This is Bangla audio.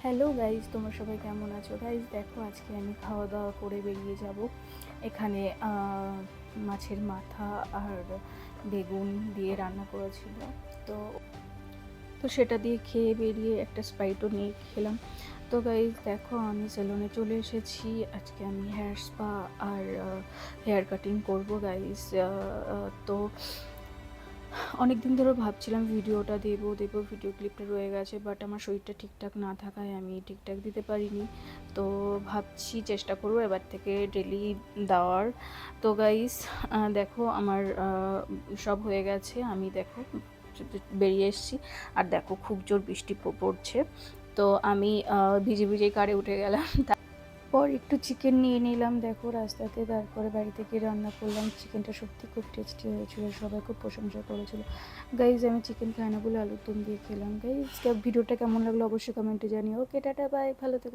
হ্যালো গাইজ, তোমরা সবাই কেমন আছো? গাইজ দেখো, আজকে আমি খাওয়া দাওয়া করে বেরিয়ে যাব। এখানে মাছের মাথা আর বেগুন দিয়ে রান্না করেছিল। তো তো সেটা দিয়ে খেয়ে বেরিয়ে একটা স্প্রাইটও নিয়ে খেলাম। তো গাইজ দেখো, আমি সেলুনে চলে এসেছি। আজকে আমি হেয়ার স্পা আর হেয়ার কাটিং করবো গাইজ। তো অনেক দিন ধরে ভাবছিলাম ভিডিওটা দেবো ভিডিও ক্লিপটা রয়ে গেছে, বাট আমার শরীরটা ঠিকঠাক না থাকায় আমি ঠিকঠাক দিতে পারিনি। তো ভাবছি চেষ্টা করবো এবার থেকে ডেলি দেওয়ার। তো গাইস দেখো, আমার সব হয়ে গেছে। আমি দেখো বেরিয়ে এসেছি, আর দেখো খুব জোর বৃষ্টি পড়ছে। তো আমি ভিজে ভিজে কারে উঠে গেলাম। পর একটু চিকেন নিয়ে নিলাম দেখো রাস্তাতে, তারপরে বাড়িতে গিয়ে রান্না করলাম। চিকেনটা সত্যি খুব টেস্টি হয়েছিল, সবাই খুব প্রশংসা করেছিল। গাইজ আমি চিকেন খাই না বলে আলুর দম দিয়ে খেলাম। গাইজ ভিডিওটা কেমন লাগলো অবশ্যই কমেন্টে জানিও। ওকে, টাটা, বাই, ভালো থেকো।